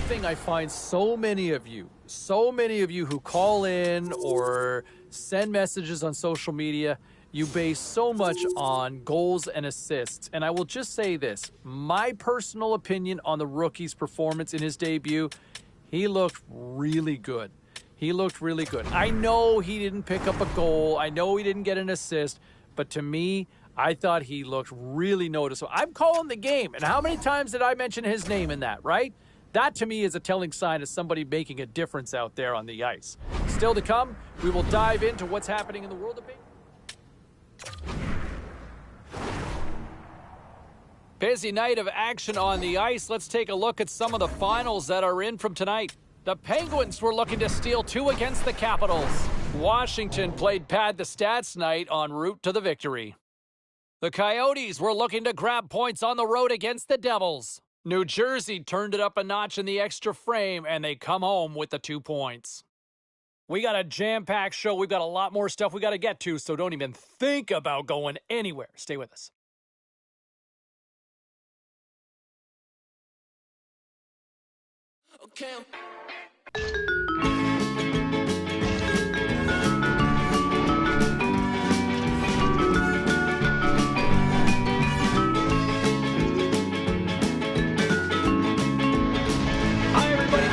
thing I find so many of you who call in or send messages on social media, you base so much on goals and assists. And I will just say this, my personal opinion on the rookie's performance in his debut, he looked really good. He looked really good. I know he didn't pick up a goal. I know he didn't get an assist. But to me, I thought he looked really noticeable. I'm calling the game. And how many times did I mention his name in that, right? That, to me, is a telling sign of somebody making a difference out there on the ice. Still to come, we will dive into what's happening in the world of baseball. Busy night of action on the ice. Let's take a look at some of the finals that are in from tonight. The Penguins were looking to steal 2 against the Capitals. Washington played pad the stats night en route to the victory. The Coyotes were looking to grab points on the road against the Devils. New Jersey turned it up a notch in the extra frame, and they come home with the 2 points. We got a jam-packed show. We've got a lot more stuff we got to get to, so don't even think about going anywhere. Stay with us. Okay.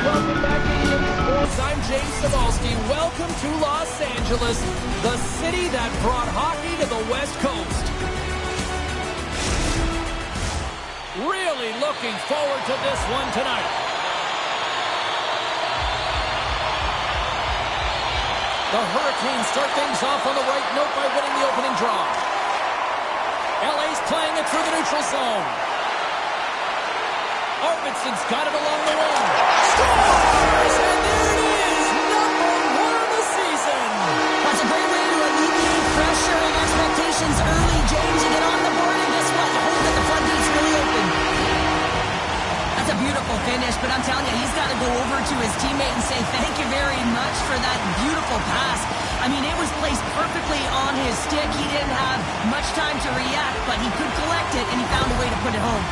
Welcome back to EA Sports. I'm James Cebulski. Welcome to Los Angeles, the city that brought hockey to the West Coast. Really looking forward to this one tonight. The Hurricanes start things off on the right note by winning the opening draw. LA's playing it through the neutral zone. Arvidsson's got it along the wing. Scores! And there it is! #1 of the season! That's a great way to alleviate pressure and expectations early, James. You get on the board, and guess what? You hope that the floodgates really open. That's a beautiful finish, but I'm telling you, he's got to go over to his teammate and say thank you very much for that beautiful pass. I mean, it was placed perfectly on his stick. He didn't have much time to react, but he could collect it, and he found a way to put it home.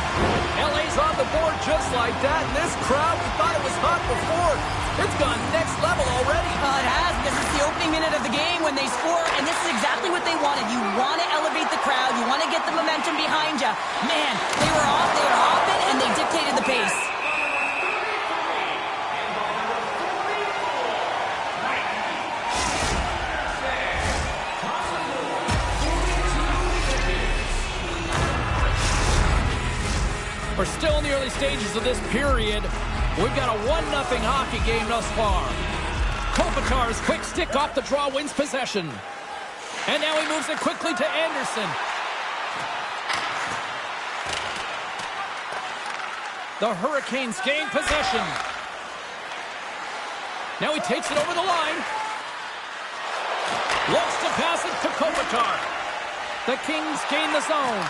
LA's on the board just like that, and this crowd, we thought it was hot before. It's gone next level already. It has, because it's the opening minute of the game when they score, and this is exactly what they wanted. You want to elevate the crowd. You want to get the momentum behind you. Man, they were off, they were hopping, and they dictated the pace. We're still in the early stages of this period. We've got a 1-0 hockey game thus far. Kopitar's quick stick off the draw wins possession. And now he moves it quickly to Anderson. The Hurricanes gain possession. Now he takes it over the line. Looks to pass it to Kopitar. The Kings gain the zone.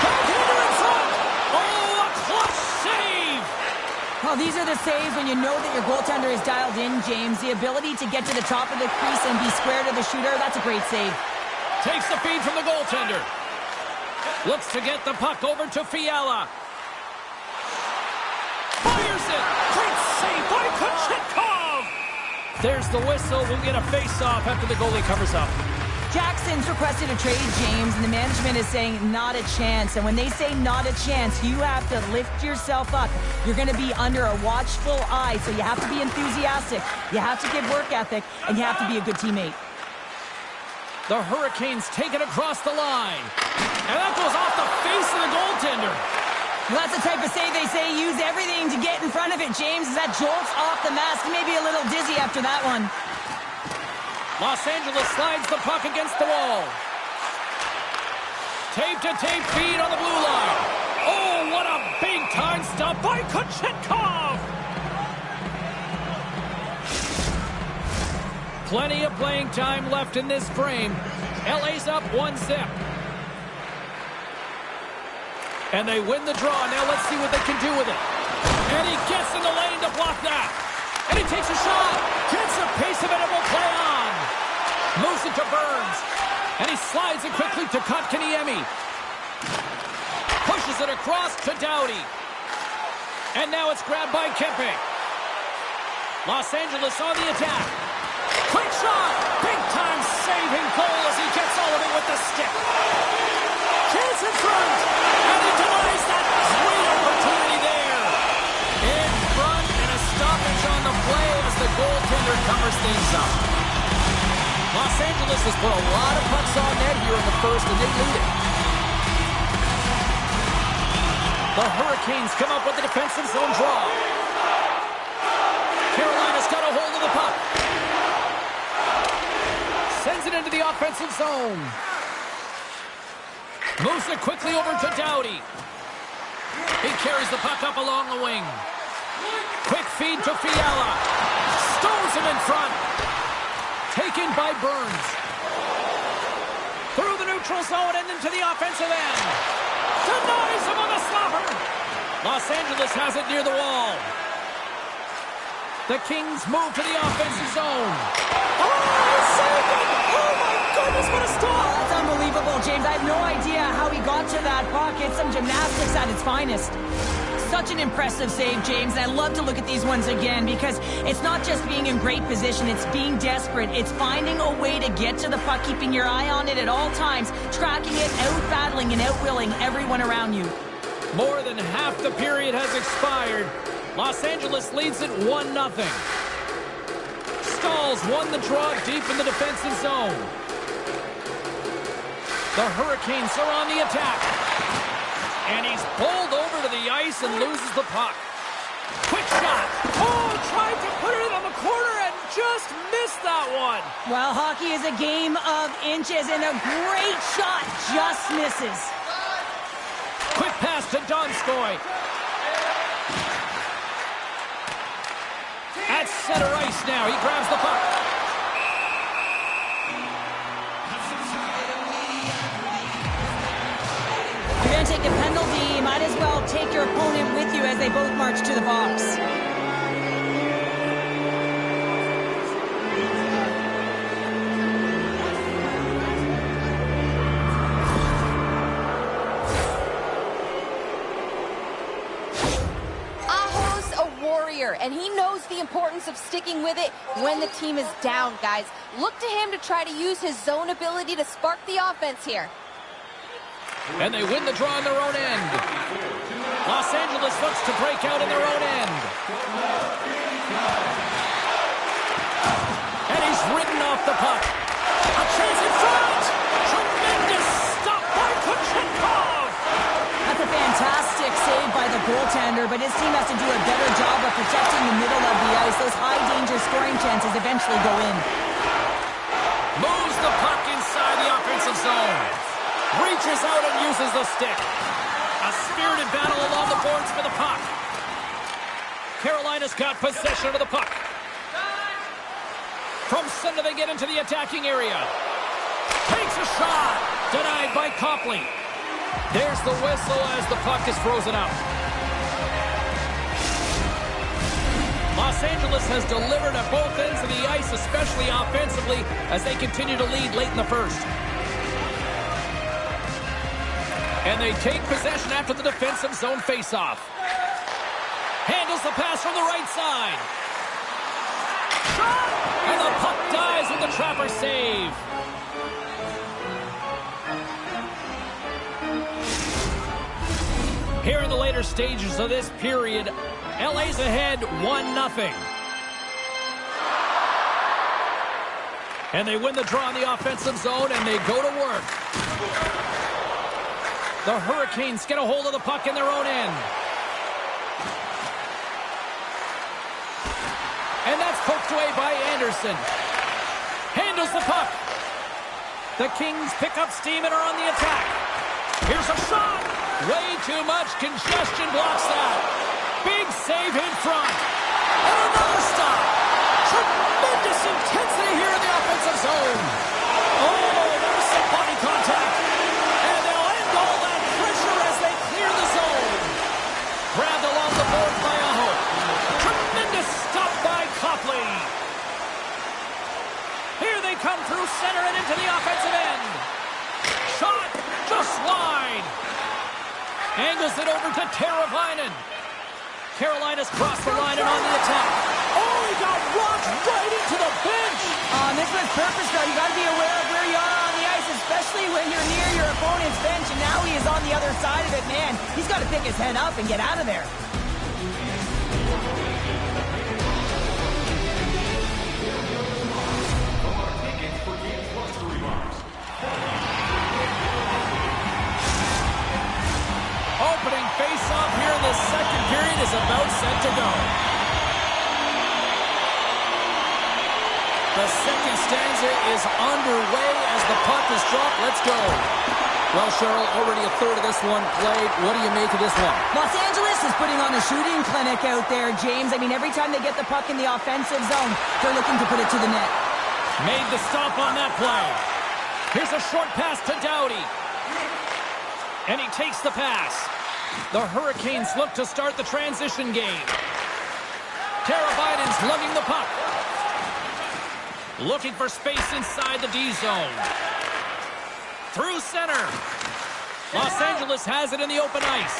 Backhander in front. Oh, a clutch save! Well, these are the saves when you know that your goaltender is dialed in, James. The ability to get to the top of the crease and be square to the shooter, that's a great save. Takes the feed from the goaltender. Looks to get the puck over to Fiala. Fires it! Great save by Kochetkov! There's the whistle. We'll get a face-off after the goalie covers up. Jackson's requested a trade, James, and the management is saying not a chance. And when they say not a chance, you have to lift yourself up. You're going to be under a watchful eye, so you have to be enthusiastic. You have to give work ethic, and you have to be a good teammate. The Hurricanes take it across the line. And that goes off the face of the goaltender. Well, that's the type of save they say use everything to get in front of it, James. As that jolts off the mask, maybe a little dizzy after that one. Los Angeles slides the puck against the wall. Tape-to-tape feed on the blue line. Oh, what a big-time stop by Kochetkov! Plenty of playing time left in this frame. LA's up 1-0. And they win the draw. Now let's see what they can do with it. And he gets in the lane to block that. And he takes a shot. Gets a piece of it and will play on. Moves it to Burns. And he slides it quickly to Kotkaniemi. Pushes it across to Doughty. And now it's grabbed by Kempe. Los Angeles on the attack. Quick shot! Big-time saving goal as he gets all of it with the stick. Chance in front! And he denies that great opportunity there. In front and a stoppage on the play as the goaltender covers things up. Los Angeles has put a lot of pucks on net here in the first, and they lead it. The Hurricanes come up with the defensive zone draw. Carolina's got a hold of the puck. Sends it into the offensive zone. Moves it quickly over to Doughty. He carries the puck up along the wing. Quick feed to Fiala. Stones him in front. Taken by Burns. Through the neutral zone and into the offensive end. Denies him on the slapper. Los Angeles has it near the wall. The Kings move to the offensive zone. Oh, saved it! Oh, my goodness, what a stop! That's unbelievable, James. I have no idea how he got to that puck. It's some gymnastics at its finest. Such an impressive save, James. And I love to look at these ones again because it's not just being in great position. It's being desperate. It's finding a way to get to the puck, keeping your eye on it at all times, tracking it, out-battling and out-willing everyone around you. More than half the period has expired. Los Angeles leads it 1-0. Stalls won the draw deep in the defensive zone. The Hurricanes are on the attack. And he's bowled over to the ice and loses the puck. Quick shot. Oh, tried to put it in on the corner and just missed that one. Well, hockey is a game of inches, and a great shot just misses. Quick pass to Donskoy. At center ice now. He grabs the puck. You're going to take a penalty. You might as well take your opponent with you as they both march to the box. And he knows the importance of sticking with it when the team is down, guys. Look to him to try to use his zone ability to spark the offense here. And they win the draw in their own end. Los Angeles looks to break out in their own end. And he's ridden off the puck. A chance in front! Tremendous stop by Kuchenkov! That's a fantastic save by the goaltender, but his team has to do a better job of protecting the middle of the ice. Those high-danger scoring chances eventually go in. Moves the puck inside the offensive zone. Reaches out and uses the stick. A spirited battle along the boards for the puck. Carolina's got possession of the puck. From center they get into the attacking area. Takes a shot. Denied by Copley. There's the whistle as the puck is frozen out. Los Angeles has delivered at both ends of the ice, especially offensively, as they continue to lead late in the first. And they take possession after the defensive zone faceoff. Handles the pass from the right side. Shot! And the puck dies with the trapper save. Here in the later stages of this period, LA's ahead 1-0. And they win the draw in the offensive zone, and they go to work. The Hurricanes get a hold of the puck in their own end. And that's poked away by Anderson. Handles the puck. The Kings pick up steam and are on the attack. Here's a shot. Way too much congestion blocks that. Big save in front. And another stop. Tremendous intensity here in the offensive zone. Oh, there's some body contact. And they'll end all that pressure as they clear the zone. Grabbed along the board by Aho. Tremendous stop by Copley. Here they come through center and into the offensive end. Shot just wide. Angles it over to Teravainen. Carolina's crossed the line and on the attack. Oh, he got rocked right into the bench. This was purposeful. You got to be aware of where you are on the ice, especially when you're near your opponent's bench, and now he is on the other side of it, man. He's got to pick his head up and get out of there. Opening face-off here in the second period is about set to go. The second stanza is underway as the puck is dropped. Let's go. Well, Cheryl, already a third of this one played. What do you make of this one? Los Angeles is putting on a shooting clinic out there, James. I mean, every time they get the puck in the offensive zone, they're looking to put it to the net. Made the stop on that play. Here's a short pass to Doughty. And he takes the pass. The Hurricanes look to start the transition game. Tara Biden's lugging the puck. Looking for space inside the D zone. Through center. Los Angeles has it in the open ice.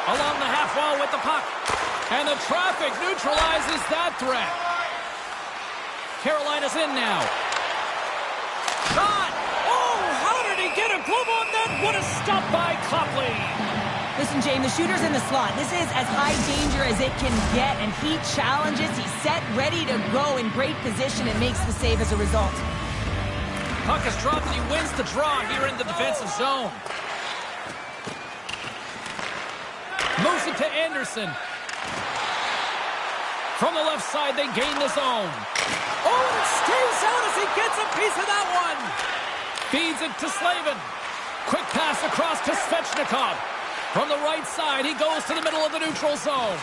Along the half wall with the puck. And the traffic neutralizes that threat. Carolina's in now. Shot! Oh, how did he get a glove on that? What a stop by Copley. Listen, James, the shooter's in the slot. This is as high danger as it can get, and he challenges. He's set, ready to go, in great position, and makes the save as a result. Puck is dropped, and he wins the draw here in the defensive zone. Moves it to Anderson. From the left side, they gain the zone. Oh, and it stays out as he gets a piece of that one. Feeds it to Slavin. Quick pass across to Svechnikov. From the right side, he goes to the middle of the neutral zone.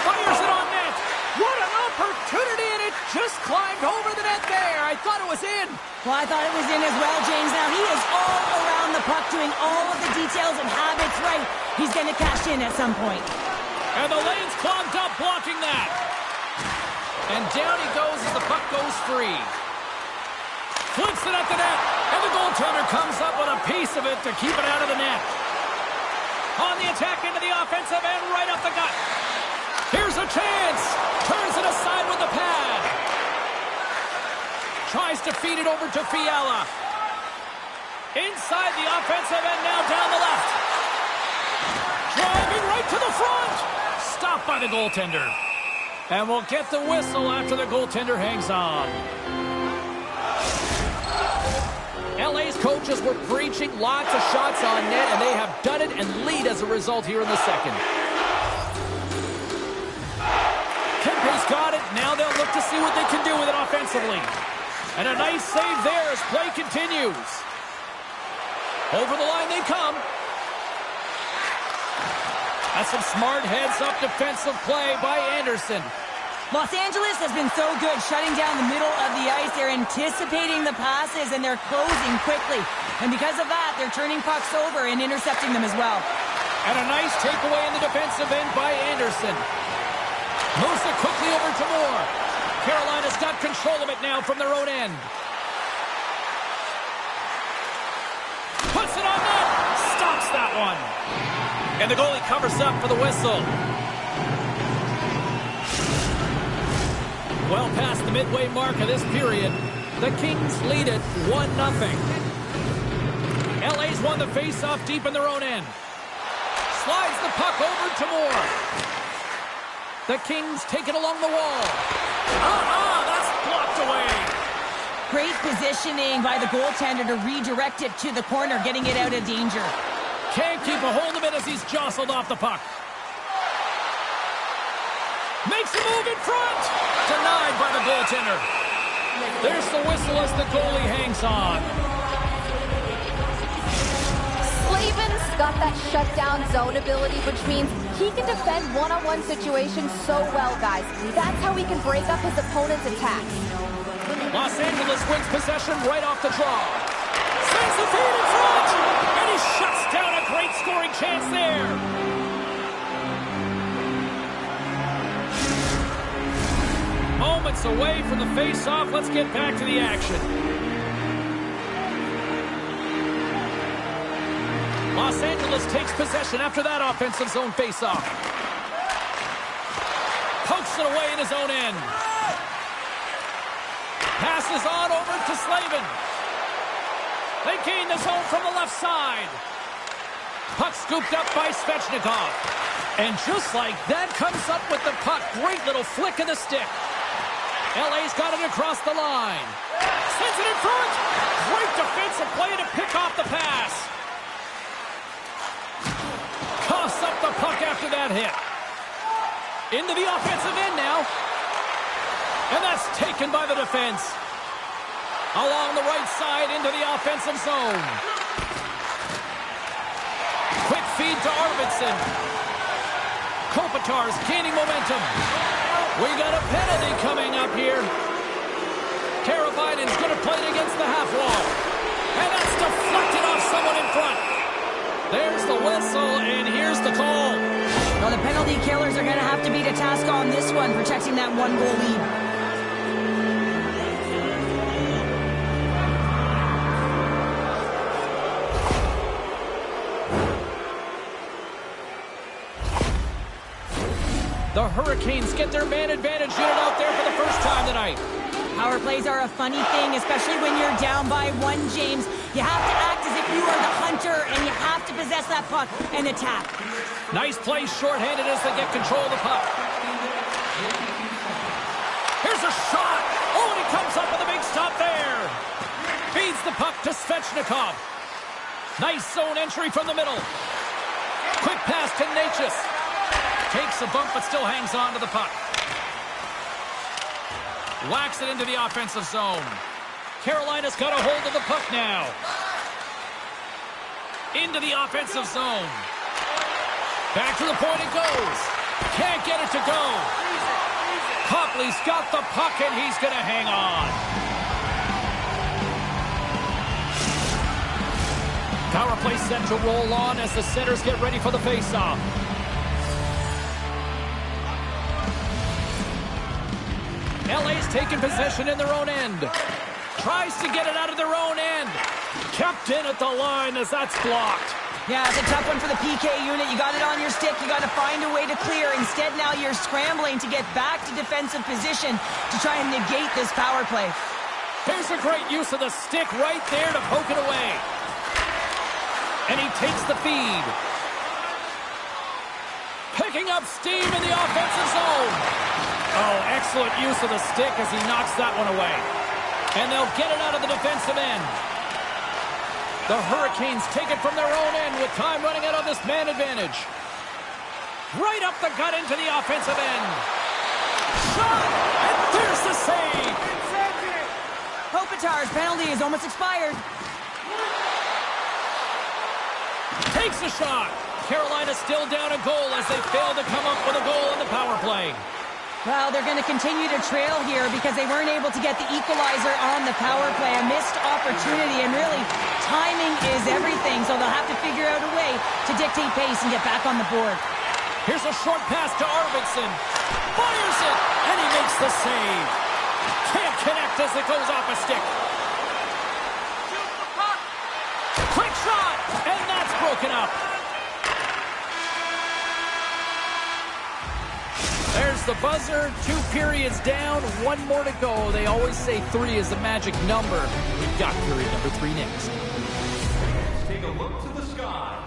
Fires it on net. What an opportunity, and it just climbed over the net there. I thought it was in. Well, I thought it was in as well, James. Now, he is all around the puck, doing all of the details and habits right. He's going to cash in at some point. And the lane's clogged up, blocking that. And down he goes as the puck goes free. Flips it at the net, and the goaltender comes up with a piece of it to keep it out of the net. On the attack into the offensive end, right up the gut. Here's a chance. Turns it aside with the pad. Tries to feed it over to Fiala. Inside the offensive end, now down the left. Driving right to the front. Stopped by the goaltender. And we'll get the whistle after the goaltender hangs on. LA's coaches were preaching lots of shots on net, and they have done it and lead as a result here in the second. Kempe's got it. Now they'll look to see what they can do with it offensively. And a nice save there as play continues. Over the line they come. That's some smart heads-up defensive play by Anderson. Los Angeles has been so good shutting down the middle of the ice. They're anticipating the passes, and they're closing quickly. And because of that, they're turning pucks over and intercepting them as well. And a nice takeaway in the defensive end by Anderson. Moves it quickly over to Moore. Carolina's got control of it now from their own end. Puts it on net. Stops that one. And the goalie covers up for the whistle. Well past the midway mark of this period, the Kings lead it 1-0. LA's won the face-off deep in their own end. Slides the puck over to Moore. The Kings take it along the wall. That's blocked away. Great positioning by the goaltender to redirect it to the corner, getting it out of danger. Can't keep a hold of it as he's jostled off the puck. Makes a move in front. Denied by the goaltender. There's the whistle as the goalie hangs on. Slavin's got that shutdown zone ability, which means he can defend one-on-one situations so well, guys. That's how he can break up his opponent's attacks. Los Angeles wins possession right off the draw. Sends the feed in front. And he shuts down a great scoring chance there. Moments away from the face-off. Let's get back to the action. Los Angeles takes possession after that offensive zone face-off. Knocks it away in his own end. Passes on over to Slavin. They gain the zone from the left side. Puck scooped up by Svechnikov. And just like that, comes up with the puck. Great little flick of the stick. LA's got it across the line. Sends it in front. Great defensive play to pick off the pass. Coughs up the puck after that hit. Into the offensive end now. And that's taken by the defense. Along the right side into the offensive zone. Quick feed to Arvidsson. Kopitar's gaining momentum. We got a penalty coming up here. Karabainen's going to play it against the half wall. And that's deflected off someone in front. There's the whistle, and here's the call. Well, the penalty killers are going to have to be to task on this one, protecting that one-goal lead. The Hurricanes get their man advantage unit out there for the first time tonight. Power plays are a funny thing, especially when you're down by one, James. You have to act as if you are the hunter, and you have to possess that puck and attack. Nice play shorthanded as they get control of the puck. Here's a shot. Oh, and he comes up with a big stop there. Feeds the puck to Svechnikov. Nice zone entry from the middle. Quick pass to Necas. Takes a bump, but still hangs on to the puck. Whacks it into the offensive zone. Carolina's got a hold of the puck now. Into the offensive zone. Back to the point it goes. Can't get it to go. Copley's got the puck, and he's going to hang on. Power play set to roll on as the centers get ready for the faceoff. LA's taking possession in their own end. Tries to get it out of their own end. Kept in at the line as that's blocked. Yeah, it's a tough one for the PK unit. You got it on your stick. You got to find a way to clear. Instead, now you're scrambling to get back to defensive position to try and negate this power play. Here's a great use of the stick right there to poke it away. And he takes the feed. Picking up steam in the offensive zone. Oh, excellent use of the stick as he knocks that one away. And they'll get it out of the defensive end. The Hurricanes take it from their own end with time running out on this man advantage. Right up the gut into the offensive end. Shot! And there's the save! Kopitar's penalty is almost expired. Takes a shot. Carolina still down a goal as they fail to come up with a goal on the power play. Well, they're going to continue to trail here because they weren't able to get the equalizer on the power play. A missed opportunity, and really, timing is everything, so they'll have to figure out a way to dictate pace and get back on the board. Here's a short pass to Arvidsson. Fires it, and he makes the save. Can't connect as it goes off a stick. Quick shot, and that's broken up. There's the buzzer. 2 periods down, 1 more to go. They always say 3 is the magic number. We've got period number 3 next. Take a look to the sky.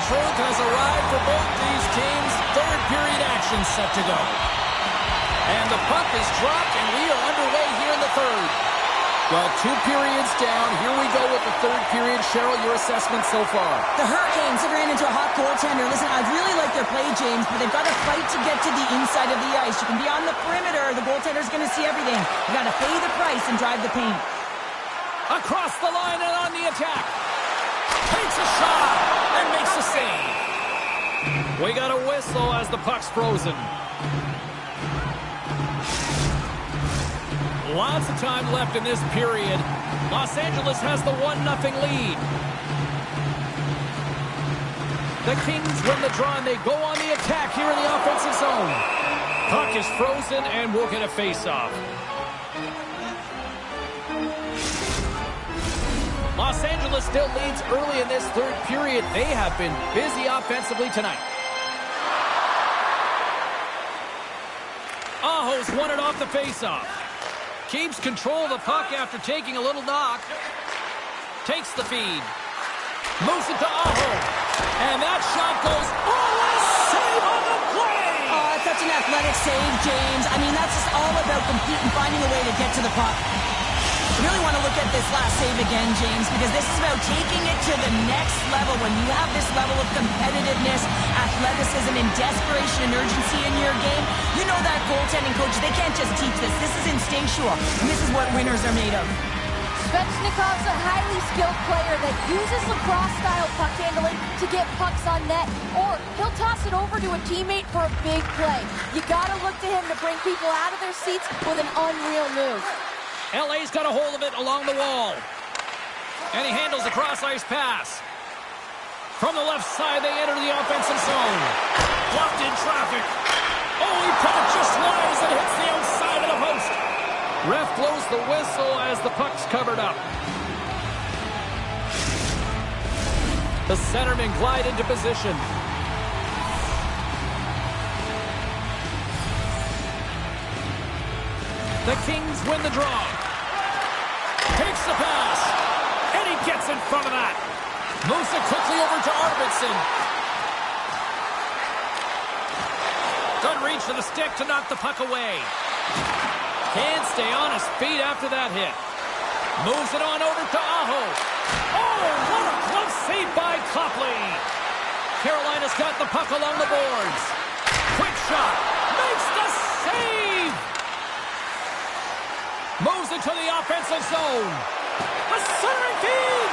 truth has arrived for both these teams. Third period action set to go. And the puck is dropped, and we are underway here in the third. Well, 2 periods down. Here we go with the third period. Cheryl, your assessment so far? The Hurricanes have ran into a hot goaltender. Listen, I really like their play, James, but they've got to fight to get to the inside of the ice. You can be on the perimeter. The goaltender's going to see everything. You got to pay the price and drive the paint. Across the line and on the attack. Takes a shot and makes a save. We got a whistle as the puck's frozen. Lots of time left in this period. Los Angeles has the 1-0 lead. The Kings win the draw, and they go on the attack here in the offensive zone. Puck is frozen, and we'll get a face-off. Los Angeles still leads early in this third period. They have been busy offensively tonight. Aho's won it off the face-off. Keeps control of the puck after taking a little knock. Takes the feed. Moves it to Aho. And that shot goes, what a save on the play! Oh, that's such an athletic save, James. I mean, that's just all about competing, finding a way to get to the puck. I really want to look at this last save again, James, because this is about taking it to the next level. When you have this level of competitiveness, athleticism, and desperation and urgency in your game, you know that goaltending coach, they can't just teach this. This is instinctual, and this is what winners are made of. Svechnikov's a highly skilled player that uses lacrosse-style puck handling to get pucks on net, or he'll toss it over to a teammate for a big play. You got to look to him to bring people out of their seats with an unreal move. LA's got a hold of it along the wall. And he handles the cross-ice pass. From the left side, they enter the offensive zone. Blocked in traffic. Oh, he put it just wide as it hits the outside of the post. Ref blows the whistle as the puck's covered up. The centermen glide into position. The Kings win the draw. Takes the pass. And he gets in front of that. Moves it quickly over to Arvidsson. Good reach to the stick to knock the puck away. Can't stay on his feet after that hit. Moves it on over to Aho. Oh, what a close save by Copley. Carolina's got the puck along the boards. Quick shot. Makes the save. Moves into the offensive zone. A centering feed.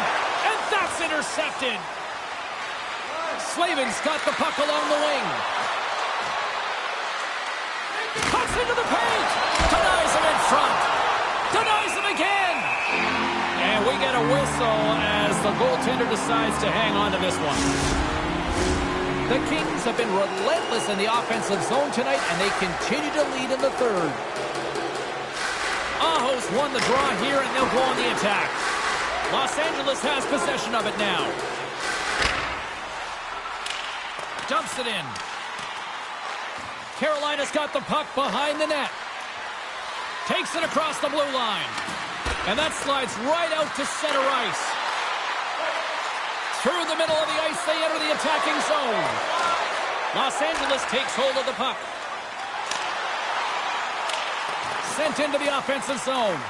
And that's intercepted. Slavin's got the puck along the wing. Cuts into the paint. Denies him in front. Denies him again. And we get a whistle as the goaltender decides to hang on to this one. The Kings have been relentless in the offensive zone tonight, and they continue to lead in the third. Aho's won the draw here, and they'll go on the attack. Los Angeles has possession of it now. Dumps it in. Carolina's got the puck behind the net. Takes it across the blue line. And that slides right out to center ice. Through the middle of the ice, they enter the attacking zone. Los Angeles takes hold of the puck. Sent into the offensive zone.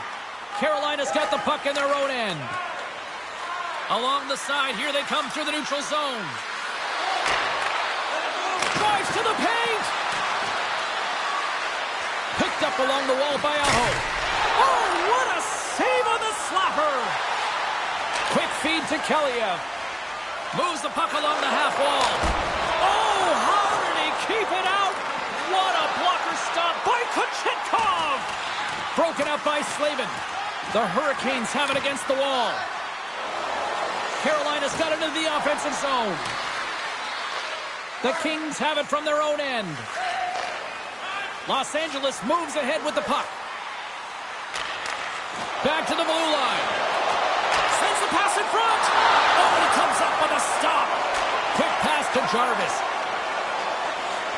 Carolina's got the puck in their own end. Along the side, here they come through the neutral zone. Drives to the paint. Picked up along the wall by Aho. Oh, what a save on the slapper. Quick feed to Keliev. Moves the puck along the half wall. Oh, how did he keep it out? What a blocker stop by Kochetkov. Broken up by Slavin. The Hurricanes have it against the wall. Carolina's got it into the offensive zone. The Kings have it from their own end. Los Angeles moves ahead with the puck. Back to the blue line. Sends the pass in front. Oh, he comes up with a stop. Quick pass to Jarvis.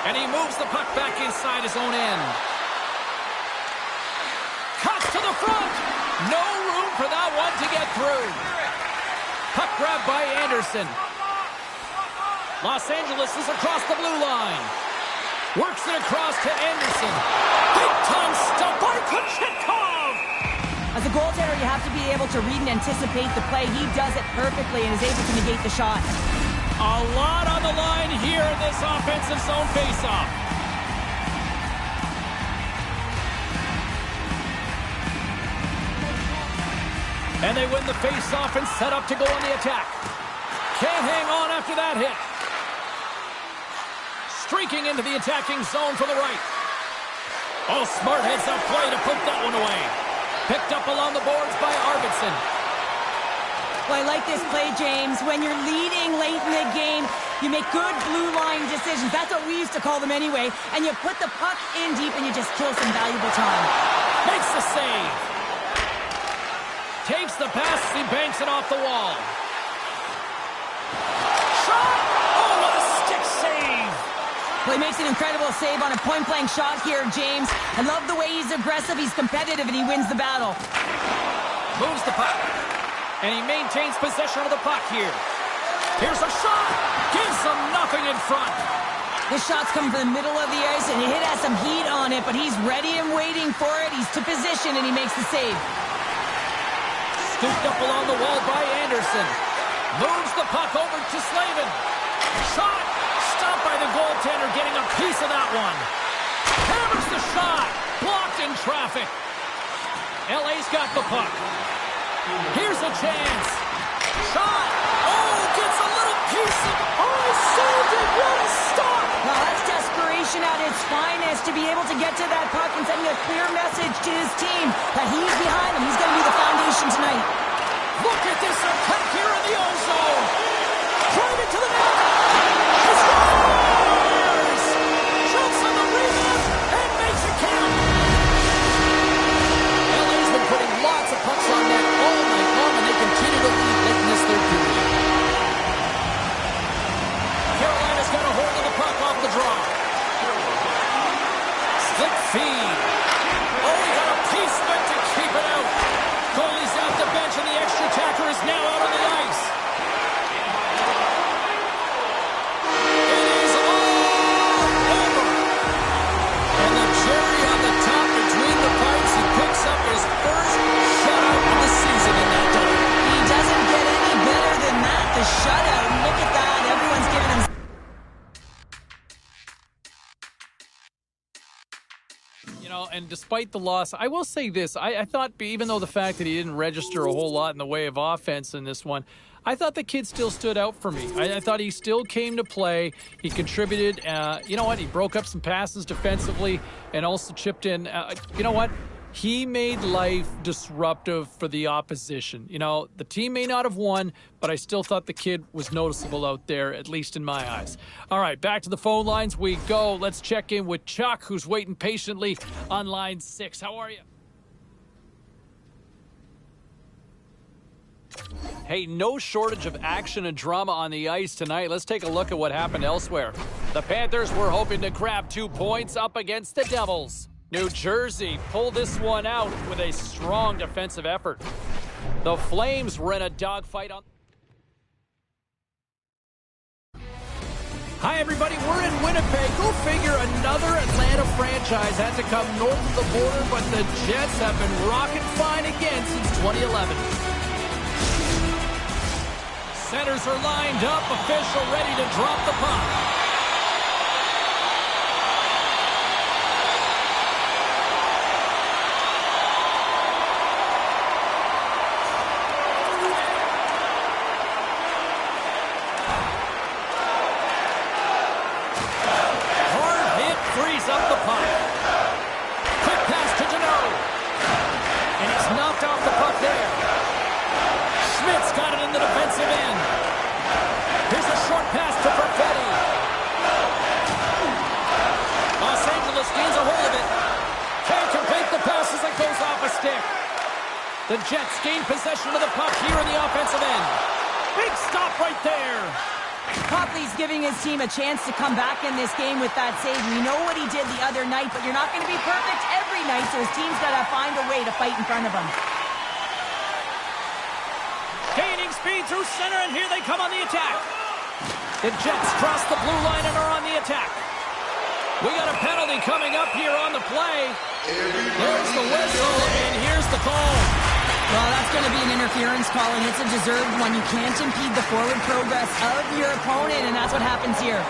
And he moves the puck back inside his own end. Cuts to the front. No room for that one to get through. Puck grabbed by Anderson. Los Angeles is across the blue line. Works it across to Anderson. Big time stop by Kochetkov. As a goaltender, you have to be able to read and anticipate the play. He does it perfectly and is able to negate the shot. A lot on the line here in this offensive zone faceoff. And they win the faceoff and set up to go on the attack. Can't hang on after that hit. Streaking into the attacking zone for the right. Oh, smart heads-up play to put that one away. Picked up along the boards by Arvidsson. Well, I like this play, James. When you're leading late in the game, you make good blue line decisions. That's what we used to call them anyway. And you put the puck in deep and you just kill some valuable time. Makes the save. Takes the pass as he banks it off the wall. Shot! Oh, what a stick save! Well, he makes an incredible save on a point-blank shot here, James. I love the way he's aggressive, he's competitive, and he wins the battle. Moves the puck. And he maintains possession of the puck here. Here's a shot! Gives him nothing in front. This shot's coming from the middle of the ice, and it has some heat on it, but he's ready and waiting for it. He's to position, and he makes the save. Scooped up along the wall by Anderson. Moves the puck over to Slavin. Shot! Stopped by the goaltender, getting a piece of that one. Hammers the shot. Blocked in traffic. LA's got the puck. Here's a chance. Shot! Oh, gets a little piece of... Oh, saved it! What a stop! Well, that's desperation at its finest, to be able to get to that puck and sending a clear message to his team that he's behind him. He's going to be the foundation tonight. Look at this attack here in the O-zone. Drive it to the net. He scores! Jumps on the rebound and makes it count. LA's been putting lots of pucks on net all night long, and they continue to lead late in this third period. Carolina's got a hold of the puck off the draw. Slick feed. Oh, he got a piece of it to keep it out. Goalie's off the bench, and the extra attacker is now out on the ice. It is all over. And the cherry on the top between the pipes, he picks up his first shutout of the season in that double. He doesn't get any better than that, the shutout. Look at that. Everyone's giving him... And despite the loss, I will say this. I thought, even though the fact that he didn't register a whole lot in the way of offense in this one, I thought the kid still stood out for me. I thought he still came to play. He contributed. You know what? He broke up some passes defensively and also chipped in. You know what? He made life disruptive for the opposition. You know, the team may not have won, but I still thought the kid was noticeable out there, at least in my eyes. All right, back to the phone lines we go. Let's check in with Chuck, who's waiting patiently on line 6. How are you? Hey, no shortage of action and drama on the ice tonight. Let's take a look at what happened elsewhere. The Panthers were hoping to grab 2 points up against the Devils. New Jersey pulled this one out with a strong defensive effort. The Flames were in a dogfight on... Hi, everybody. We're in Winnipeg. Go figure, another Atlanta franchise had to come north of the border, but the Jets have been rocking fine again since 2011. Centers are lined up. Official ready to drop the puck. The Jets gain possession of the puck here in the offensive end. Big stop right there. Copley's giving his team a chance to come back in this game with that save. We know what he did the other night, but you're not going to be perfect every night, so his team's got to find a way to fight in front of him. Gaining speed through center, and here they come on the attack. The Jets cross the blue line and are on the attack. We got a penalty coming up here on the play. There's the whistle, and here's the call. Well, that's going to be an interference call, and it's a deserved one. You can't impede the forward progress of your opponent, and that's what happens here.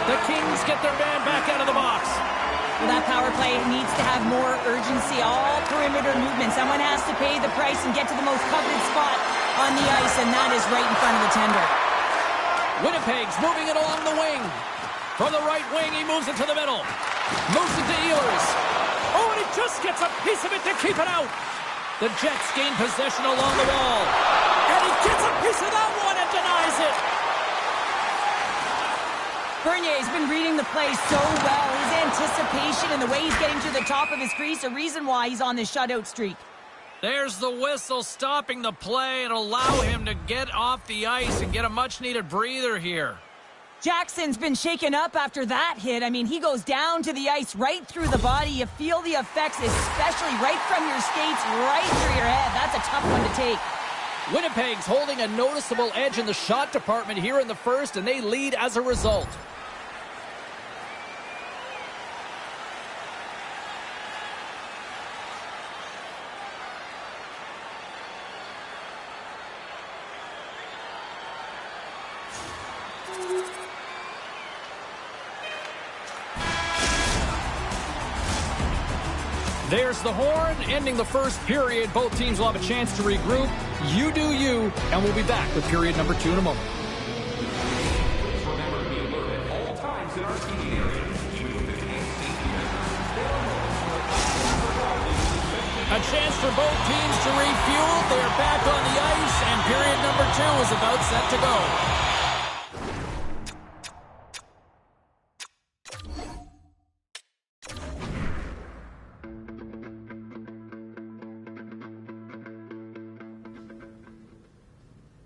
The Kings get their man back out of the box. Well, that power play needs to have more urgency. All perimeter movement. Someone has to pay the price and get to the most coveted spot on the ice, and that is right in front of the tender. Winnipeg's moving it along the wing. From the right wing, he moves it to the middle. Moves it to Ehlers. Oh, and he just gets a piece of it to keep it out. The Jets gain possession along the wall. And he gets a piece of that one and denies it. Bernier's been reading the play so well. His anticipation and the way he's getting to the top of his crease, a reason why he's on this shutout streak. There's the whistle stopping the play and allow him to get off the ice and get a much-needed breather here. Jackson's been shaken up after that hit. I mean, he goes down to the ice right through the body. You feel the effects, especially right from your skates, right through your head. That's a tough one to take. Winnipeg's holding a noticeable edge in the shot department here in the first, and they lead as a result. There's the horn, ending the first period. Both teams will have a chance to regroup. You do you, and we'll be back with period number 2 in a moment. Remember to be alert at all times in our seating area. A chance for both teams to refuel. They're back on the ice, and period number 2 is about set to go.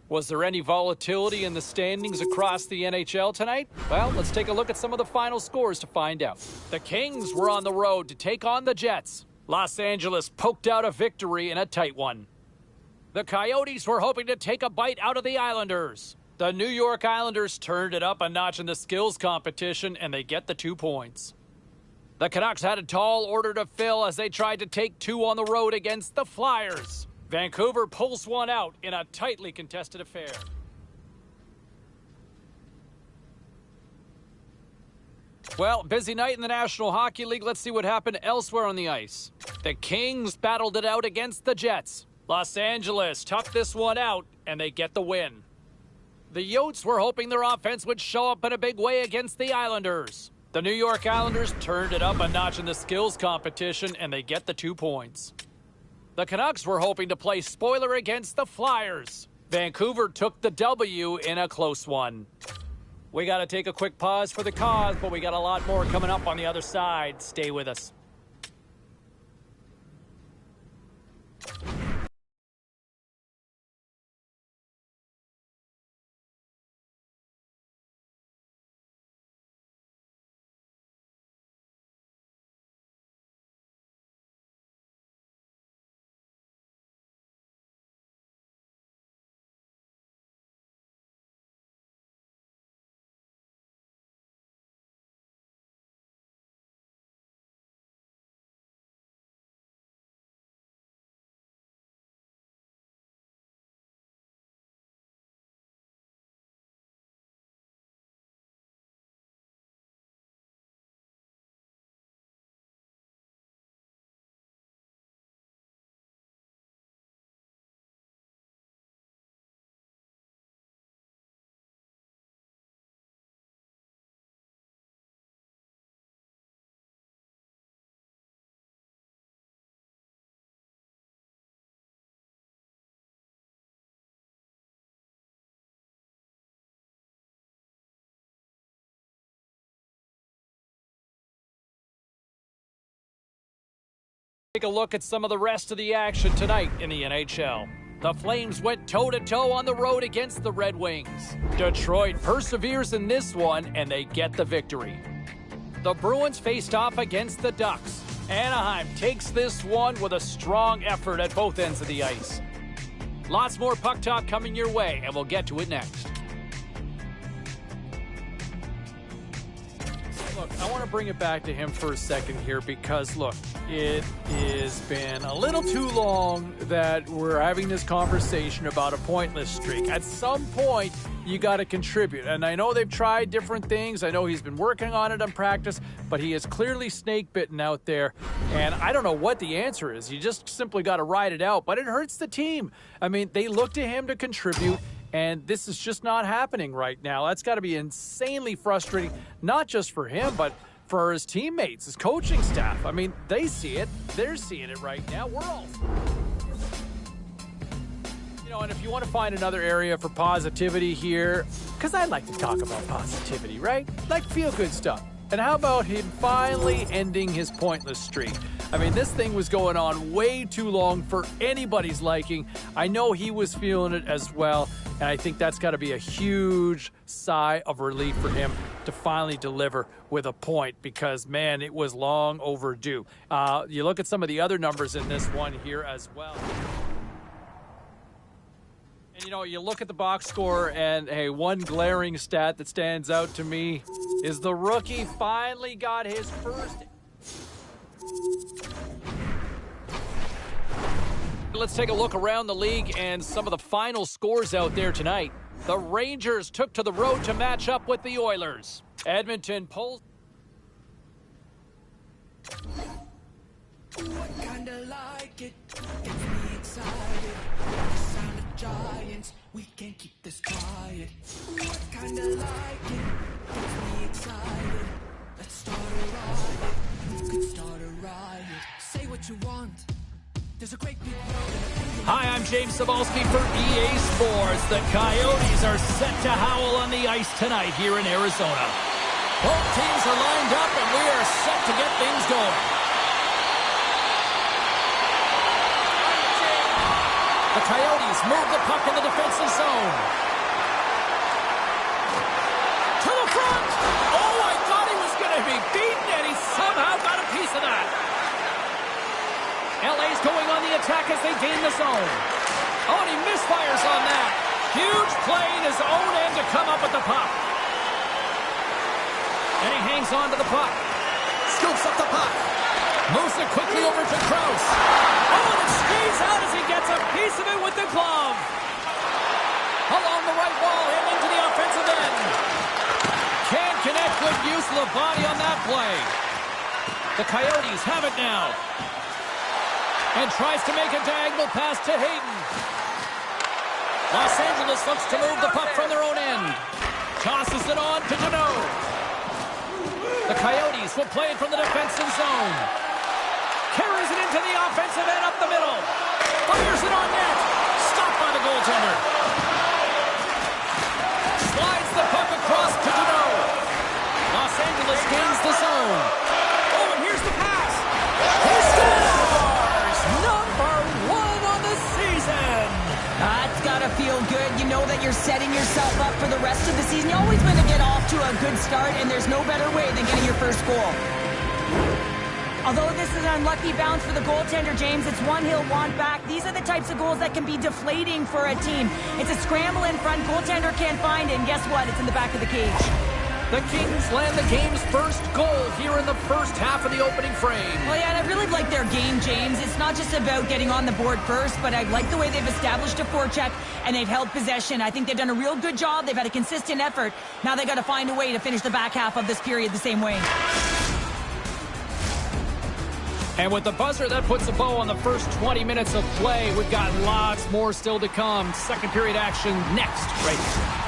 Was there any volatility in the standings across the NHL tonight? Well, let's take a look at some of the final scores to find out. The Kings were on the road to take on the Jets. Los Angeles poked out a victory in a tight one. The Coyotes were hoping to take a bite out of the Islanders. The New York Islanders turned it up a notch in the skills competition, and they get the 2 points. The Canucks had a tall order to fill as they tried to take 2 on the road against the Flyers. Vancouver pulls one out in a tightly contested affair. Well, busy night in the National Hockey League. Let's see what happened elsewhere on the ice. The Kings battled it out against the Jets. Los Angeles toughed this one out, and they get the win. The Yotes were hoping their offense would show up in a big way against the Islanders. The New York Islanders turned it up a notch in the skills competition, and they get the 2 points. The Canucks were hoping to play spoiler against the Flyers. Vancouver took the W in a close one. We got to take a quick pause for the cause, but we got a lot more coming up on the other side. Stay with us. Take a look at some of the rest of the action tonight in the NHL. The Flames went toe-to-toe on the road against the Red Wings. Detroit perseveres in this one, and they get the victory. The Bruins faced off against the Ducks. Anaheim takes this one with a strong effort at both ends of the ice. Lots more puck talk coming your way, and we'll get to it next. Look, I want to bring it back to him for a second here because, look, it has been a little too long that we're having this conversation about a pointless streak. At some point, you got to contribute. And I know they've tried different things. I know he's been working on it in practice, but he is clearly snake-bitten out there. And I don't know what the answer is. You just simply got to ride it out. But it hurts the team. I mean, they look to him to contribute. And this is just not happening right now. That's got to be insanely frustrating, not just for him, but for his teammates, his coaching staff. I mean, they see it. They're seeing it right now. We're all... You know, and if you want to find another area for positivity here, because I like to talk about positivity, right? Like feel-good stuff. And how about him finally ending his pointless streak? I mean, this thing was going on way too long for anybody's liking. I know he was feeling it as well, and I think that's got to be a huge sigh of relief for him to finally deliver with a point because, man, it was long overdue. You look at some of the other numbers in this one here as well. And, you know, you look at the box score, and, hey, one glaring stat that stands out to me is the rookie finally got his first... Let's take a look around the league and some of the final scores out there tonight. The Rangers took to the road to match up with the Oilers. Edmonton pulls... What kinda like it gets me excited. The sound of giants, we can't keep this quiet. What kinda like it gets me excited. Let's start a riot. You could start a riot. Say what you want. There's a great big world. Hi, I'm James Cebulski for EA Sports. The Coyotes are set to howl on the ice tonight here in Arizona. Both teams are lined up and we are set to get things going. The Coyotes move the puck in the defensive zone. To the front! Oh, I thought he was going to be beaten, and he somehow got a piece of that. LA's going on the attack as they gain the zone. Oh, and he misfires on that. Huge play in his own end to come up with the puck. And he hangs on to the puck. Scoops up the puck. Moves it quickly over to Krause. Oh, and it stays out as he gets a piece of it with the glove. Along the right wall and into the offensive end. Can't connect. Good use of the body on that play. The Coyotes have it now. And tries to make a diagonal pass to Hayden. Los Angeles looks to move the puck from their own end. Tosses it on to Deneau. The Coyotes will play it from the defensive zone. Carries it into the offensive end up the middle. Fires it on net. Stopped by the goaltender. Slides the puck across to Deneau. Los Angeles gains the zone. Oh, and here's the pass. He scores! Number 1 on the season. That's gotta feel good. You know that you're setting yourself up for the rest of the season. You always want to get off to a good start, and there's no better way than getting your first goal. Although this is an unlucky bounce for the goaltender, James, it's one he'll want back. These are the types of goals that can be deflating for a team. It's a scramble in front, goaltender can't find it, and guess what? It's in the back of the cage. The Kings land the game's first goal here in the first half of the opening frame. Well, yeah, and I really like their game, James. It's not just about getting on the board first, but I like the way they've established a forecheck and they've held possession. I think they've done a real good job. They've had a consistent effort. Now they've got to find a way to finish the back half of this period the same way. And with the buzzer, that puts a bow on the first 20 minutes of play. We've got lots more still to come. Second period action next, right here.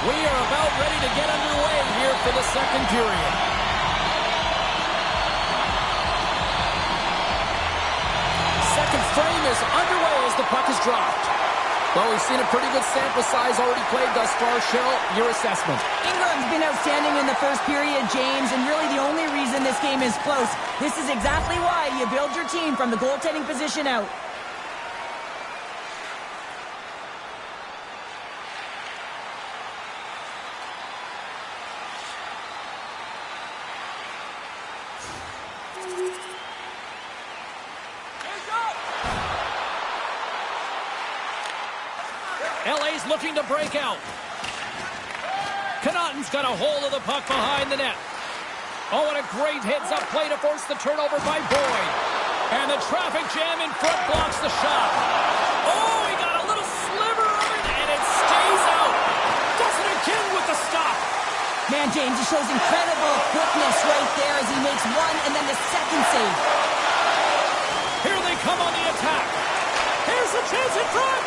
We are about ready to get underway here for the second period. Second frame is underway as the puck is dropped. Well, we've seen a pretty good sample size already played thus far. Cheryl, your assessment. Ingram's been outstanding in the first period, James, and really the only reason this game is close. This is exactly why you build your team from the goaltending position out. LA's looking to break out. Connaughton's got a hold of the puck behind the net. Oh, and a great heads-up play to force the turnover by Boyd. And the traffic jam in front blocks the shot. Oh, he got a little sliver of it, and it stays out. Does it again with the stop. Man, James, he shows incredible quickness right there as he makes one and then the second save. Here they come on the attack. Here's a chance in front.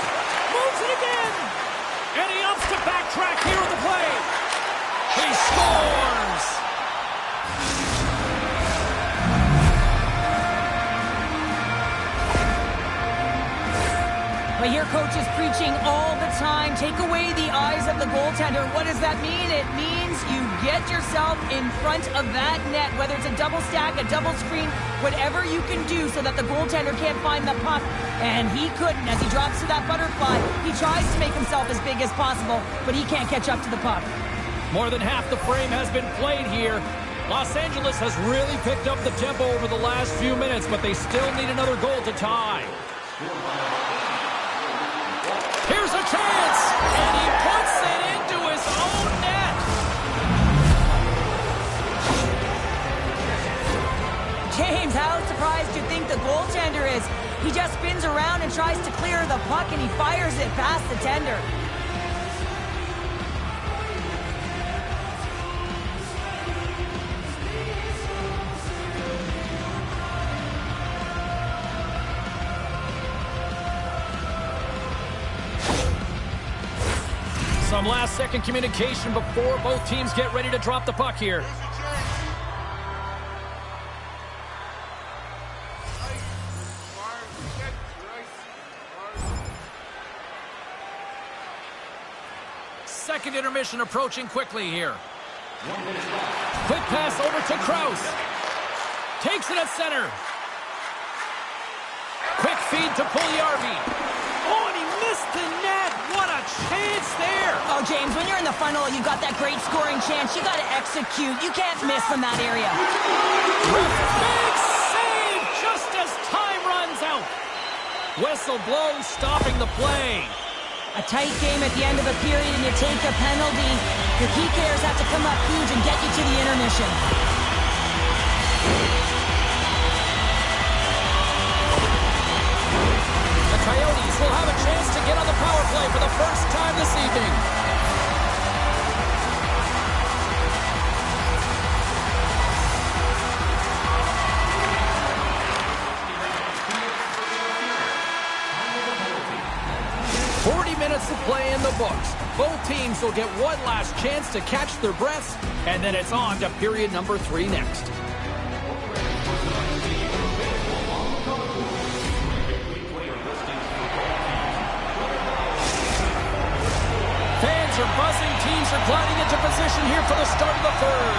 Moves it again. And he opts to backtrack here with the play. He scores. But here coach is preaching all the time. Take away the eyes of the goaltender. What does that mean? It means you get yourself in front of that net, whether it's a double stack, a double screen, whatever you can do so that the goaltender can't find the puck. And he couldn't. As he drops to that butterfly, he tries to make himself as big as possible, but he can't catch up to the puck. More than half the frame has been played here. Los Angeles has really picked up the tempo over the last few minutes, but they still need another goal to tie. Here's a chance, and he puts it into his own net. James, how surprised do you think the goaltender is? He just spins around and tries to clear the puck, and he fires it past the tender. Some last-second communication before both teams get ready to drop the puck here. Second intermission approaching quickly here. Quick pass over to Krause. Takes it at center. Quick feed to Puljujarvi. Oh, and he missed the net. What a chance there. Oh, James, when you're in the funnel, you've got that great scoring chance. You got to execute. You can't miss from that area. Big save just as time runs out. Whistle blows, stopping the play. A tight game at the end of a period, and you take a penalty. Your key players have to come up huge and get you to the intermission. The Coyotes will have a chance to get on the power play for the first time this evening. Minutes to play in the books. Both teams will get one last chance to catch their breaths, and then it's on to period number 3 next. Fans are buzzing. Teams are gliding into position here for the start of the third.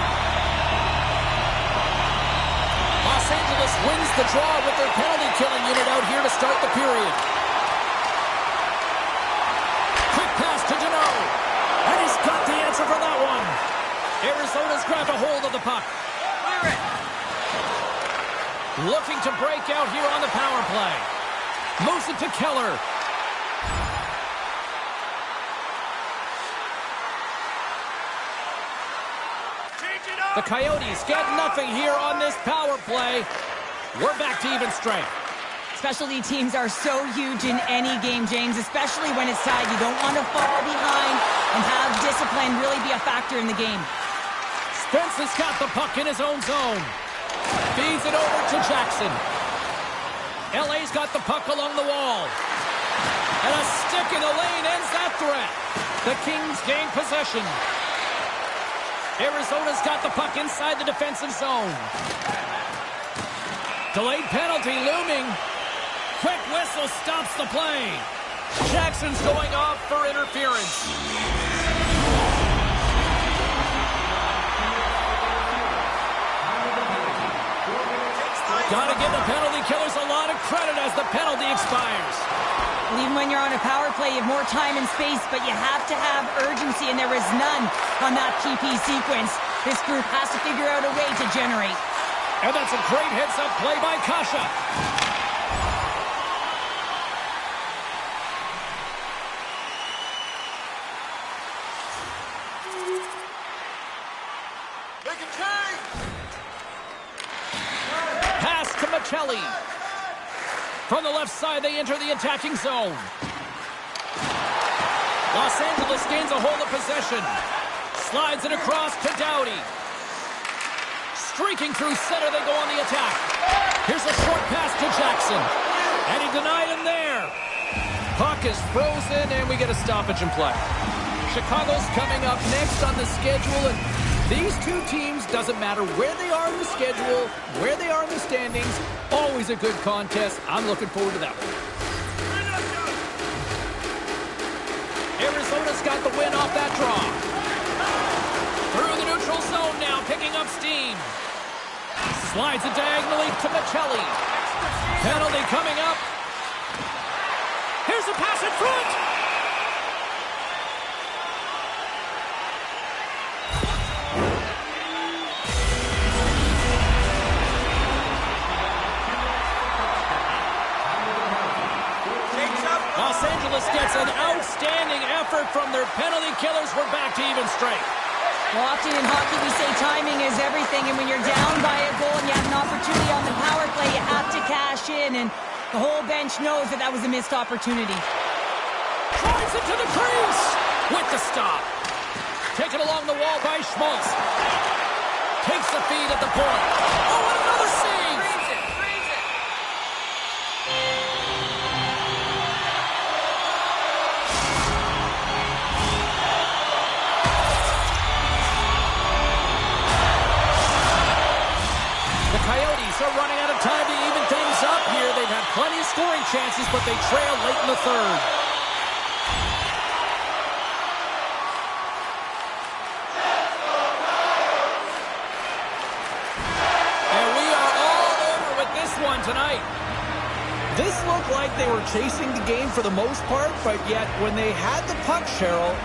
Los Angeles wins the draw with their penalty-killing unit out here to start the period. And he's got the answer for that one. Arizona's grabbed a hold of the puck. Clear it. Looking to break out here on the power play. Moves it to Keller. The Coyotes get nothing here on this power play. We're back to even strength. Specialty teams are so huge in any game, James, especially when it's tied. You don't want to fall behind and have discipline really be a factor in the game. Spence has got the puck in his own zone. Feeds it over to Jackson. LA's got the puck along the wall. And a stick in the lane ends that threat. The Kings gain possession. Arizona's got the puck inside the defensive zone. Delayed penalty looming. Quick whistle stops the play. Jackson's going off for interference. Gotta give the penalty killers a lot of credit as the penalty expires. And even when you're on a power play, you have more time and space, but you have to have urgency, and there is none on that PP sequence. This group has to figure out a way to generate. And that's a great heads-up play by Kasha. Make a change! Michelli. From the left side, they enter the attacking zone. Los Angeles gains a hold of possession. Slides it across to Doughty. Streaking through center, they go on the attack. Here's a short pass to Jackson. And he denied him there. Puck is frozen, and we get a stoppage in play. Chicago's coming up next on the schedule, and these two teams, doesn't matter where they are in the schedule, where they are in the standings, always a good contest. I'm looking forward to that one. Arizona's got the win off that draw. Through the neutral zone now, picking up steam. Slides it diagonally to Michelli. Penalty coming up. Here's a pass in front. Los Angeles gets an outstanding effort from their penalty killers. We're back to even strength. Well, often in hockey, we say timing is everything, and when you're down by a goal and you have an opportunity on the power play, you have to cash in, and the whole bench knows that that was a missed opportunity. Drives it to the crease with the stop. Taken along the wall by Schmaltz. Takes the feed at the point. Oh, and another save! Freeze it! The Coyotes are running out of time to even things up here. They've had plenty of scoring chances, but they trail late in the third. And we are all over with this one tonight. This looked like they were chasing the game for the most part, but yet when they had the puck, Cheryl,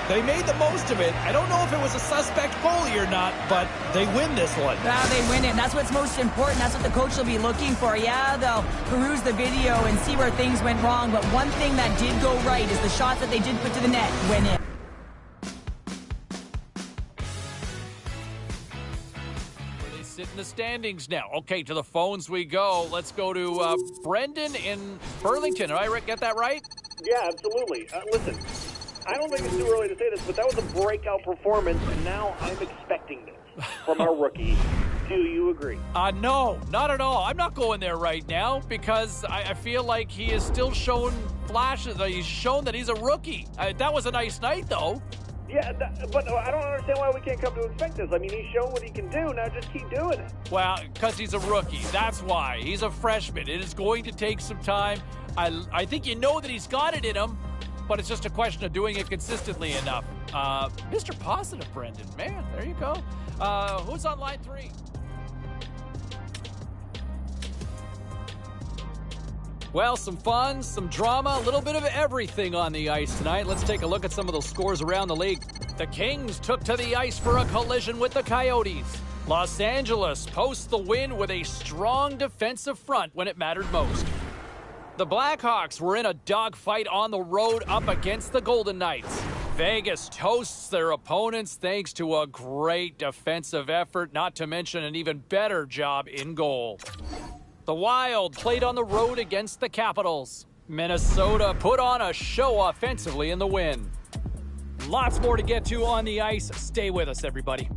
they made the most of it. I don't know if it was a suspect goalie or not, but they win this one. Yeah, they win it. That's what's most important. That's what the coach will be looking for. Yeah, they'll peruse the video and see where things went wrong, but one thing that did go right is the shots that they did put to the net went in. They sit in the standings now. Okay, to the phones we go. Let's go to Brendan in Burlington. Did I get that right? Yeah, absolutely. Listen, I don't think it's too early to say this, but that was a breakout performance, and now I'm expecting this from our rookie. Do you agree? No, not at all. I'm not going there right now because I feel like he has still shown flashes. He's shown that he's a rookie. That was a nice night, though. Yeah, but I don't understand why we can't come to expect this. I mean, he's shown what he can do. Now just keep doing it. Well, because he's a rookie. That's why. He's a freshman. It is going to take some time. I think you know that he's got it in him, but it's just a question of doing it consistently enough. Mr. Positive, Brendan. Man, there you go. Who's on line 3? Well, some fun, some drama, a little bit of everything on the ice tonight. Let's take a look at some of those scores around the league. The Kings took to the ice for a collision with the Coyotes. Los Angeles posts the win with a strong defensive front when it mattered most. The Blackhawks were in a dogfight on the road up against the Golden Knights. Vegas toasts their opponents thanks to a great defensive effort, not to mention an even better job in goal. The Wild played on the road against the Capitals. Minnesota put on a show offensively in the win. Lots more to get to on the ice. Stay with us, everybody.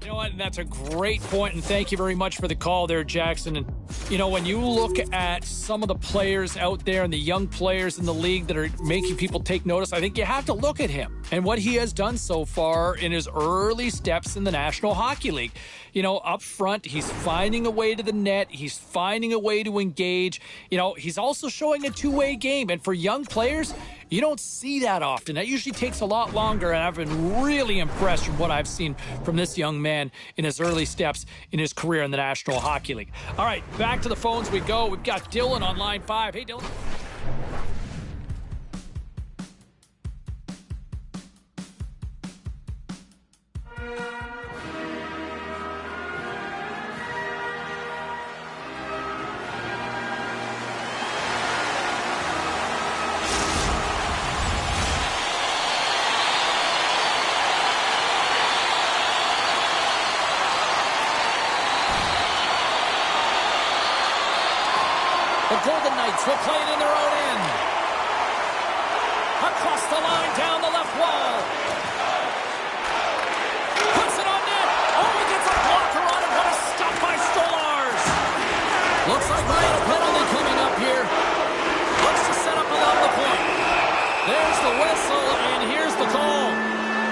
You know what? And that's a great point, and thank you very much for the call there, Jackson. And, you know, when you look at some of the players out there and the young players in the league that are making people take notice, I think you have to look at him and what he has done so far in his early steps in the National Hockey League. You know, up front, he's finding a way to the net. He's finding a way to engage. You know, he's also showing a two-way game. And for young players, you don't see that often. That usually takes a lot longer, and I've been really impressed from what I've seen from this young man in his early steps in his career in the National Hockey League. All right, back to the phones we go. We've got Dylan on line 5. Hey, Dylan. The Golden Knights will play it in their own end. Across the line, down the left wall. Puts it on net. Oh, he gets a blocker on it. What a stop by Stolarz. Looks like we got a penalty coming up here. Looks to set up along the point. There's the whistle, and here's the call.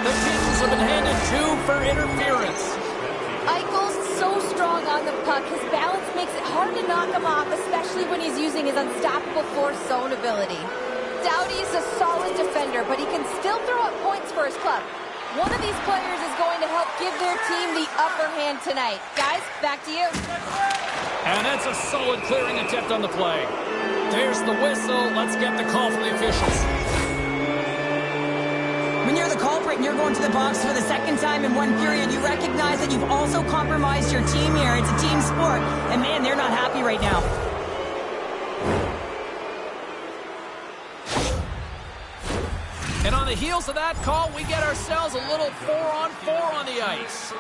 The Kings have been handed 2 for interference. Eichel's so strong on the puck. His balance makes it hard to knock him off, especially when he's using his unstoppable force zone ability. Doughty is a solid defender, but he can still throw up points for his club. One of these players is going to help give their team the upper hand tonight. Guys, back to you. And that's a solid clearing attempt on the play. There's the whistle. Let's get the call from the officials. When you're the culprit and you're going to the box for the second time in one period, you recognize that you've also compromised your team here. It's a team sport, and man, they're not happy right now. And on the heels of that call, we get ourselves a little 4-on-4 on the ice.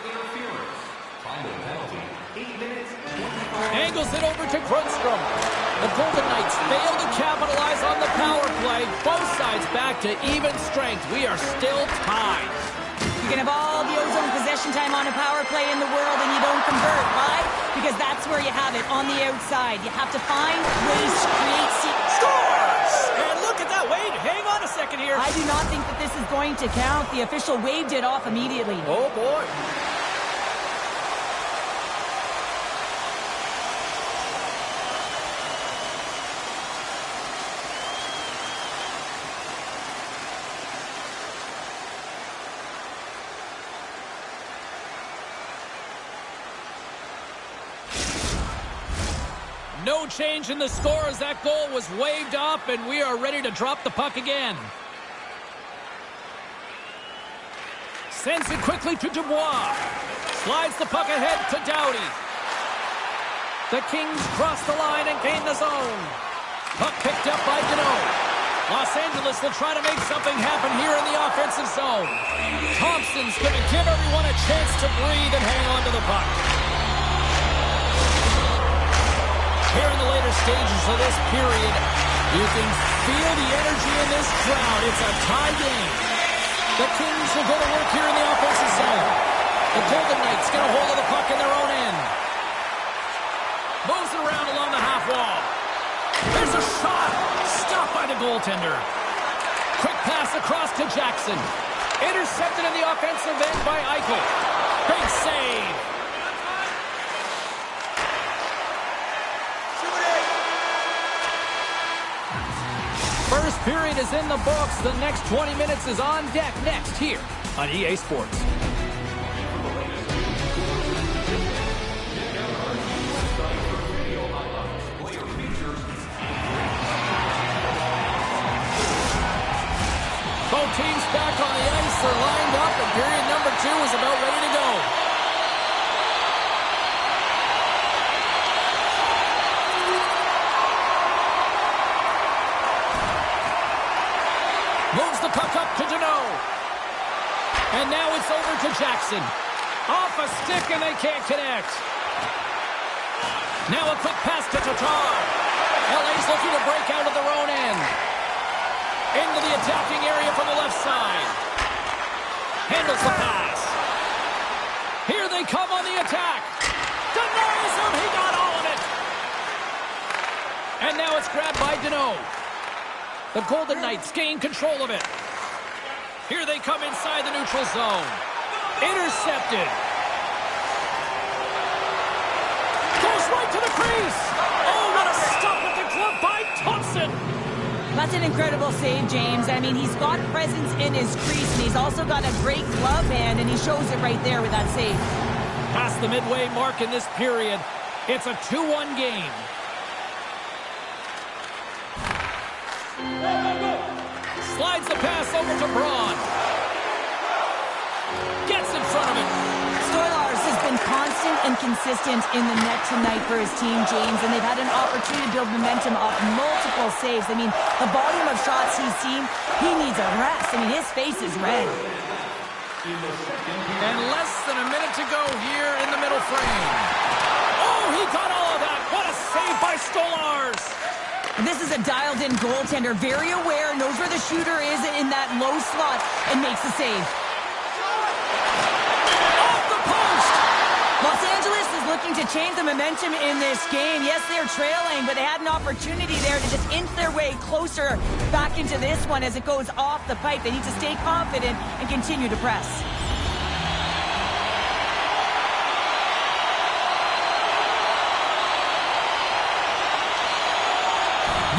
Angles it over to Grundstrom. The Golden Knights fail to capitalize on the power play. Both sides back to even strength. We are still tied. You can have all the ozone possession time on a power play in the world and you don't convert. Why? Because that's where you have it, on the outside. You have to find ways to create... Scores! And look at that. Wait, hang on a second here. I do not think that this is going to count. The official waved it off immediately. Oh, boy. No change in the score as that goal was waved off, and we are ready to drop the puck again. Sends it quickly to Dubois. Slides the puck ahead to Doughty. The Kings cross the line and gain the zone. Puck picked up by Deneau. Los Angeles will try to make something happen here in the offensive zone. Thompson's going to give everyone a chance to breathe and hang on to the puck. Here in the later stages of this period, you can feel the energy in this crowd. It's a tie game. The Kings will go to work here in the offensive zone. The Golden Knights get a hold of the puck in their own end. Moves it around along the half wall. There's a shot. Stopped by the goaltender. Quick pass across to Jackson. Intercepted in the offensive end by Eichel. Big save. First period is in the books. The next 20 minutes is on deck next here on EA Sports. Both teams back on the ice. They're lined up, and period number 2 is about ready to go. Moves the puck up to Deneau. And now it's over to Jackson. Off a stick, and they can't connect. Now a quick pass to Tatar. LA's looking to break out of their own end. Into the attacking area from the left side. Handles the pass. Here they come on the attack. Denies him. He got all of it. And now it's grabbed by Deneau. The Golden Knights gain control of it. Here they come inside the neutral zone. Intercepted. Goes right to the crease. Oh, what a stop with the glove by Thompson. That's an incredible save, James. I mean, he's got presence in his crease, and he's also got a great glove hand, and he shows it right there with that save. Past the midway mark in this period, it's a 2-1 game. Slides the pass over to Braun. Gets in front of it. Stolarz has been constant and consistent in the net tonight for his team, James, and they've had an opportunity to build momentum off multiple saves. I mean, the volume of shots he's seen, he needs a rest. I mean, his face is red. And less than a minute to go here in the middle frame. Oh, he got all of that. What a save by Stolars. This is a dialed-in goaltender, very aware, knows where the shooter is in that low slot, and makes the save. Off the post! Los Angeles is looking to change the momentum in this game. Yes, they're trailing, but they had an opportunity there to just inch their way closer back into this one as it goes off the pipe. They need to stay confident and continue to press.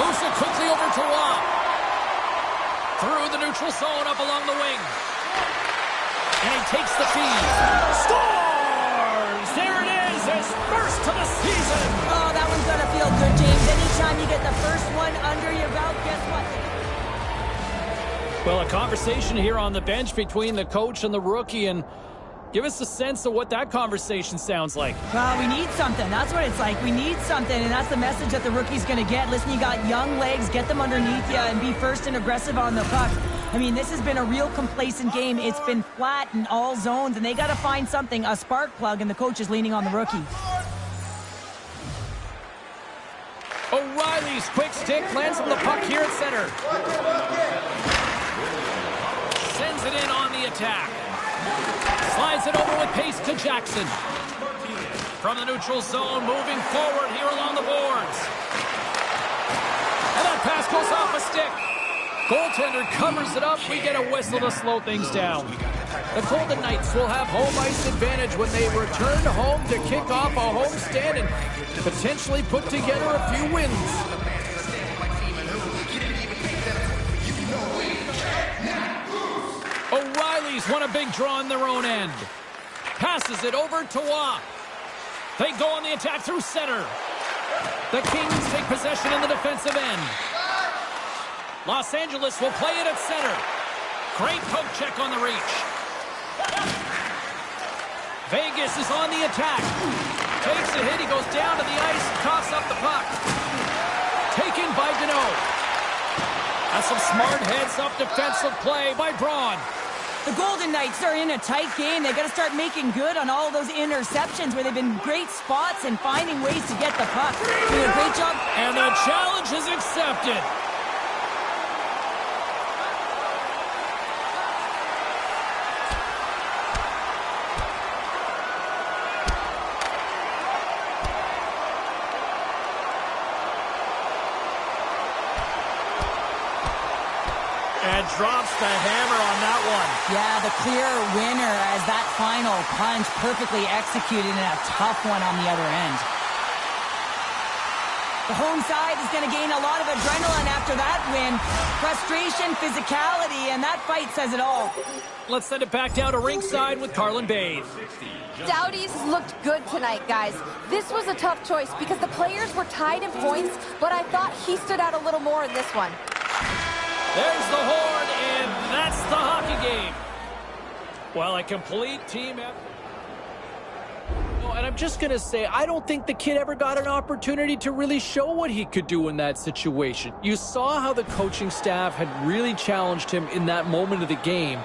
Moves it quickly over to Watt. Through the neutral zone, up along the wing. And he takes the feed. Scores! There it is, his first to the season. Oh, that one's going to feel good, James. Anytime you get the first one under your belt, guess what? Well, a conversation here on the bench between the coach and the rookie, and give us a sense of what that conversation sounds like. Well, we need something. That's what it's like. We need something, and that's the message that the rookie's going to get. Listen, you got young legs. Get them underneath you and be first and aggressive on the puck. I mean, this has been a real complacent game. It's been flat in all zones, and they got to find something, a spark plug, and the coach is leaning on the rookie. O'Reilly's quick stick lands on the puck here at center. Sends it in on the attack. Slides it over with pace to Jackson. From the neutral zone, moving forward here along the boards. And that pass goes off a stick. Goaltender covers it up. We get a whistle to slow things down. The Golden Knights will have home ice advantage when they return home to kick off a homestand and potentially put together a few wins. O'Reilly's won a big draw on their own end. Passes it over to Watt. They go on the attack through center. The Kings take possession in the defensive end. Los Angeles will play it at center. Great poke check on the reach. Vegas is on the attack. Takes a hit. He goes down to the ice. Coughs up the puck. Taken by Deneau. That's some smart heads-up defensive play by Braun. The Golden Knights are in a tight game. They got to start making good on all of those interceptions where they've been great spots and finding ways to get the puck. Doing a great job. And the challenge is accepted. And drops the hammer on that one. Yeah, the clear winner as that final punch perfectly executed and a tough one on the other end. The home side is going to gain a lot of adrenaline after that win. Frustration, physicality, and that fight says it all. Let's send it back down to ringside with Carlin Bade. Doughty's looked good tonight, guys. This was a tough choice because the players were tied in points, but I thought he stood out a little more in this one. There's the horn, and that's the hockey game. Well, a complete team effort. And I'm just going to say, I don't think the kid ever got an opportunity to really show what he could do in that situation. You saw how the coaching staff had really challenged him in that moment of the game.